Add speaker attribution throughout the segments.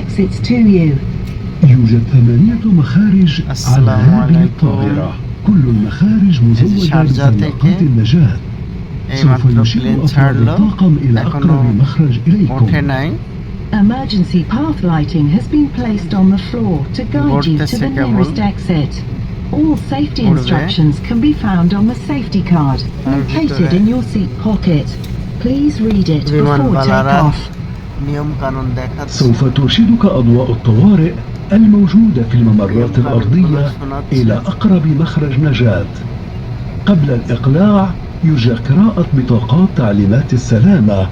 Speaker 1: exits to you.
Speaker 2: يوجد 8 مخارج على هذه الطائرة. كل المخارج مزودة بسلقات النجاة. سوف يشير أفراد الطاقم إلى أقرب مخرج إليكم.
Speaker 1: Emergency path lighting has been placed on the floor to guide you to the nearest exit. All safety instructions can be found on the safety card located in your seat pocket. Please read it before takeoff.
Speaker 2: سوف ترشدك أضواء الطوارئ الموجودة في الممرات الأرضية إلى أقرب مخرج نجاة. قبل الإقلاع يرجى قراءة بطاقات تعليمات السلامة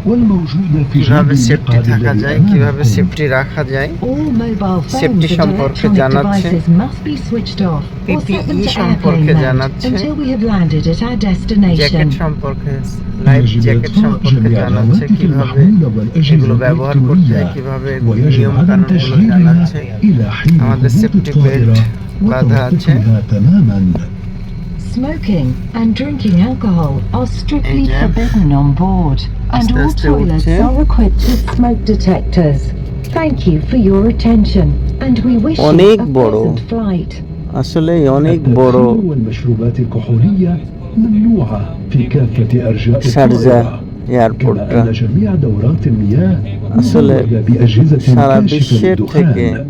Speaker 2: والموجودة في جنب المقعد الذي أمامكم.
Speaker 1: All mobile phones and electronic devices must be switched off or set them to airplane mode until we have landed at our destination.
Speaker 2: يجب إطفاء جميع الهواتف المحمولة والأجهزة الإلكترونية ويجب عدم تشغيلها إلى حين هبوط الطائرة وتوقفها تماما.
Speaker 1: Smoking and drinking alcohol are strictly forbidden on board, and all toilets are equipped with smoke detectors. Thank you for your attention, and we wish you a pleasant flight.
Speaker 2: التدخين والمشروبات الكحولية ممنوعة في كافة أرجاء الطائرة. كما أن جميع دورات المياه مزودة بأجهزة كاشفة للدخان.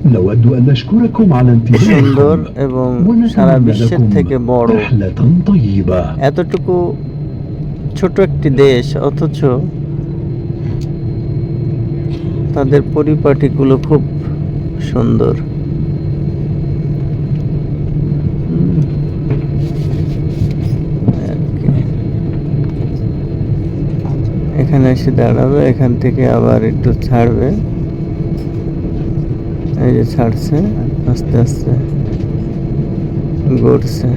Speaker 2: نود أن نشكركم على انتباهكم ونتمنى لكم رحلة طيبة.
Speaker 3: এতটুকু ছোট একটি দেশ অথচ তাদের পরিপাটিগুলো খুব সুন্দর। এখানে এসে দাঁড়াবে, এখান থেকে আবার একটু ছাড়বে। এই যে ছাড়ছে, আস্তে আস্তে ঘুরছে।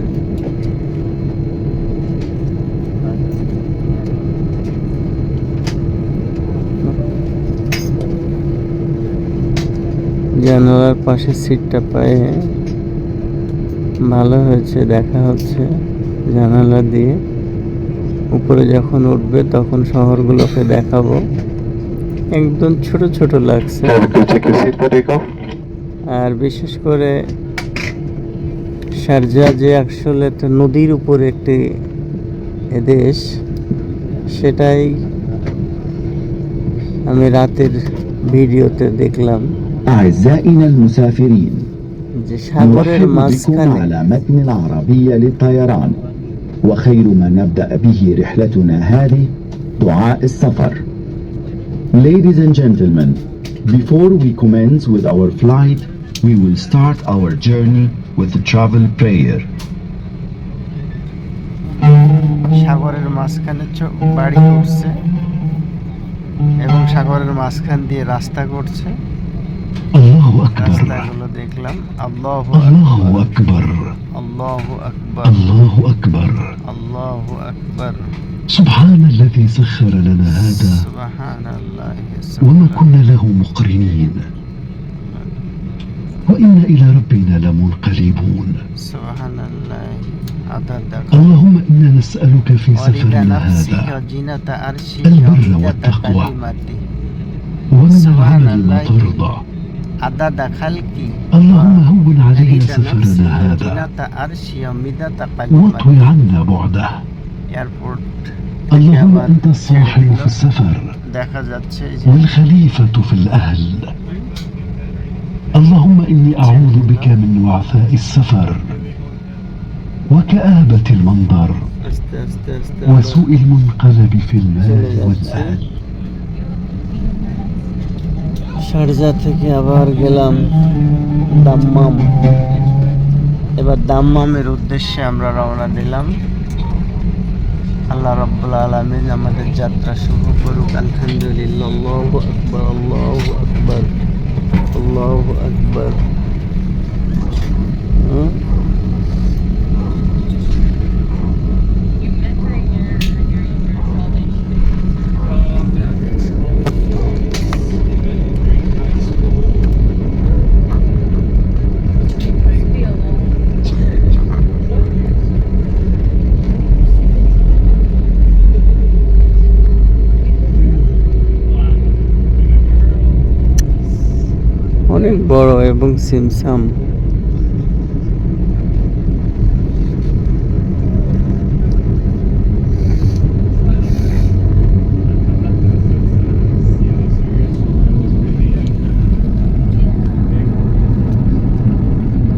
Speaker 3: জানালার পাশে সিটটা পায়ে ভালো হয়েছে, দেখা হচ্ছে জানালা দিয়ে। উপরে যখন উঠবে তখন শহরগুলোকে দেখাবো। একদম ছোট ছোট লাগছে, আর বিশেষ করে শারজা যে আসলে একটা নদীর উপরে একটি দেশ, সেটাই আমি রাতের ভিডিওতে দেখলাম।
Speaker 4: أعزائنا المسافرين،
Speaker 3: যে সাগরের
Speaker 4: نرحب بكم
Speaker 3: মাঝখানে
Speaker 4: على متن العربية للطيران، وخير ما نبدأ به رحلتنا هذه دعاء السفر. Ladies and gentlemen, before we commence with our flight, we will start our journey with the travel prayer.
Speaker 3: সাগরের মাঝখানে বাড়ি করছে এবং সাগরের মাঝখান দিয়ে রাস্তা করছে।
Speaker 2: الله أكبر.
Speaker 3: রাস্তাগুলো দেখলাম। আল্লাহু
Speaker 2: أكبر.
Speaker 3: আল্লাহু আকবার,
Speaker 2: الله أكبر.
Speaker 3: আল্লাহু আকবার।
Speaker 2: سبحان الذي سخر لنا هذا
Speaker 3: সুবহানাল্লাহ
Speaker 2: وما كنا له مقرنين وإنا إلى ربنا لمنقلبون.
Speaker 3: সুবহানাল্লাহ।
Speaker 2: اللهم إنا نسألك في سفرنا هذا البر والتقوى ومن العمل ما ترضى. اللهم هون علينا سفرنا هذا واطوي عنا بعده. اللهم أنت الصاحب في السفر والخليفة في الأهل. اللهم إني أعوذ بك من وعثاء السفر وكآبة المنظر وسوء المنقلب في المال والأهل.
Speaker 3: শারজা থেকে আবার গেলাম দাম্মাম। এবার দাম্মামের উদ্দেশ্যে আমরা রওনা দিলাম। আল্লাহ রাব্বুল আলামিন আমাদের যাত্রা শুভ করুক। আলহামদুলিল্লাহ। আল্লাহু আকবার, আল্লাহু আকবার, আল্লাহু আকবার। অনেক বড় এবং সিমসাম।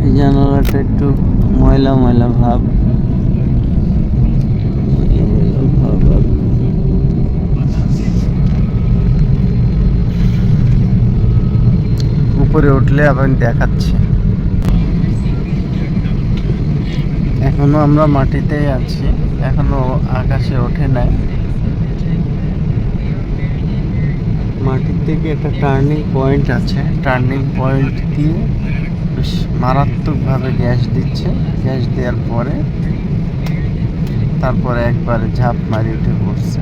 Speaker 3: এই জানালাটা একটু ময়লা ময়লা ভাব।
Speaker 5: উপরে উঠলে আবার দেখাচ্ছি। এখনো আমরা মাটিতেই আছি, এখনো আকাশে ওঠে নাই। মাটির থেকে একটা টার্নিং পয়েন্ট আছে, টার্নিং পয়েন্ট দিয়ে বেশ মারাত্মকভাবে গ্যাস দিচ্ছে। গ্যাস দেওয়ার পরে তারপরে একবারে ঝাঁপ মারি উঠে পড়ছে।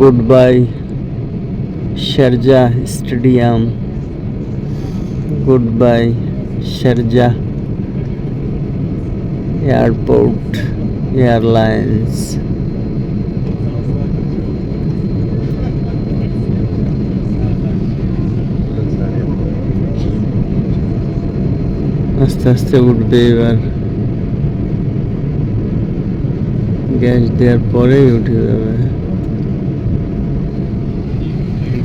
Speaker 3: Goodbye Sharjah Stadium. Goodbye Sharjah Airport Airlines. আস্তে আস্তে উঠবে এবার, গ্যাস দেওয়ার পরেই উঠে যাবে।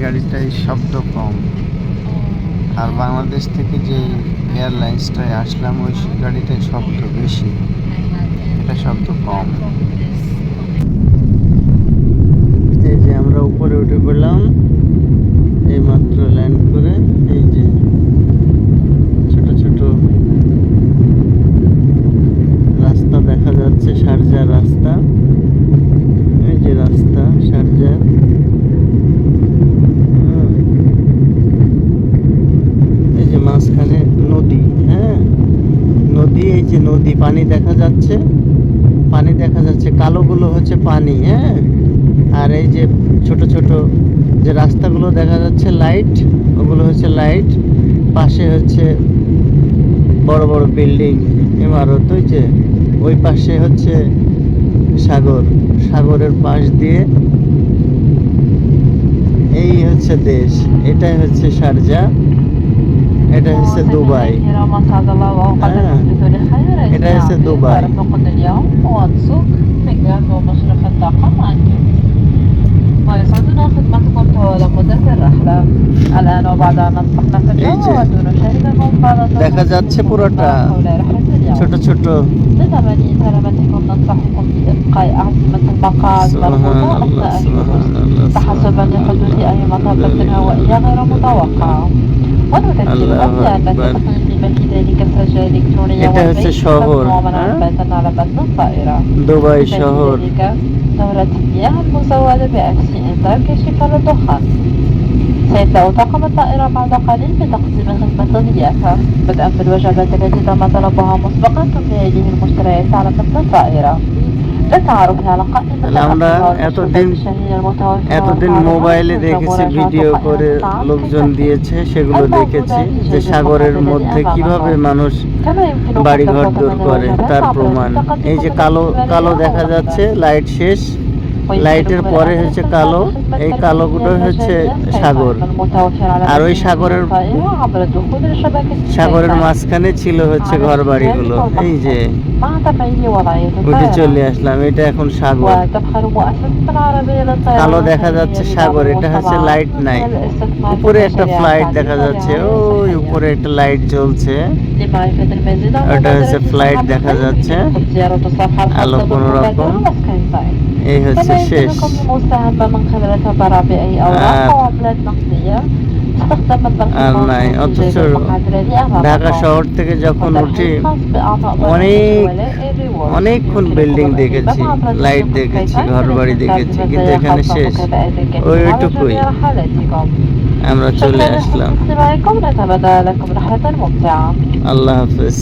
Speaker 5: গাড়িটায় শব্দ কম, আর বাংলাদেশ থেকে যে এয়ারলাইন্সটায় আসলাম ওই গাড়িটায় শব্দ বেশি, এটা শব্দ কম।
Speaker 3: এই যে আমরা উপরে উঠে পড়লাম এই মাত্র ল্যান্ড করে। এই যে ছোট ছোট রাস্তা দেখা যাচ্ছে, শারজাহ রাস্তা। এই যে রাস্তা শারজাহ। মাঝখানে নদী, হ্যাঁ নদী। এই যে নদী, পানি দেখা যাচ্ছে, পানি দেখা যাচ্ছে, কালোগুলো হচ্ছে পানি, হ্যাঁ। আর এই যে ছোট ছোট যে রাস্তাগুলো দেখা যাচ্ছে লাইট, ওগুলো হচ্ছে লাইট। পাশে হচ্ছে বড় বড় বিল্ডিং ইমারত। ওই যে ওই পাশে হচ্ছে সাগর, সাগরের পাশ দিয়ে এই হচ্ছে দেশ। এটাই হচ্ছে শারজাহ, এটা হচ্ছে দুবাই। এটা হচ্ছে দুবাই।
Speaker 6: ويسعدنا خدمتكم طوال مدة الرحلة. الآن وبعد أن أصبحنا في الجو ودون شاهدكم بعد
Speaker 3: দেখা যাচ্ছে পুরোটা ছোট ছোট।
Speaker 6: سلامتكم ننصحكم بإبقاء أعزمة المقاعد مربوطة أثناء الجلوس تحسبا لحدوث أي مطبة هوائية غير متوقعة. ونذكركم بأن تستخدم في ذلك السجل الإلكترونية والبيت ممنوعا باتا على متن الطائرة.
Speaker 3: দুবাই শহর।
Speaker 6: دورة المياه المزودة بعكس إنذار كشف الدخان. سيبدأ طاقم الطائرة بعد قليل بتقديم خدمة الضيافة بدءا بالوجبات التي تم طلبها مسبقا ثم يليه المشتريات على متن الطائرة للتعرف على قائمة
Speaker 3: এতদিন মোবাইলে দেখেছি, ভিডিও করে লোকজন দিয়েছে, সেগুলো দেখেছি যে সাগরের মধ্যে কিভাবে মানুষ বাড়িঘর দূর করে, তার প্রমাণ। এই যে কালো কালো দেখা যাচ্ছে, লাইট শেষ, লাইটের পরে হচ্ছে কালো, এই কালোগুলো হচ্ছে সাগর। আর ওই সাগরের মাঝখানে ছিল হচ্ছে ঘর বাড়িগুলো। এই যে উঠে চলে আসলাম, এটা এখন সাগর। কালো দেখা যাচ্ছে সাগর, এটা হচ্ছে লাইট নাই। উপরে একটা ফ্লাইট দেখা যাচ্ছে, ওই উপরে একটা লাইট জ্বলছে, ওটা হচ্ছে ফ্লাইট দেখা যাচ্ছে, আলো কোনো রকম। এই হচ্ছে শেষ। আর নাই, অথচ ঢাকা শহর থেকে যখন উঠি অনেকক্ষণ বিল্ডিং দেখেছি, লাইট দেখেছি, ঘর বাড়ি দেখেছি, কিন্তু এখানে শেষ, ওইটুকুই। আমরা চলে আসলাম। আল্লাহ হাফেজ।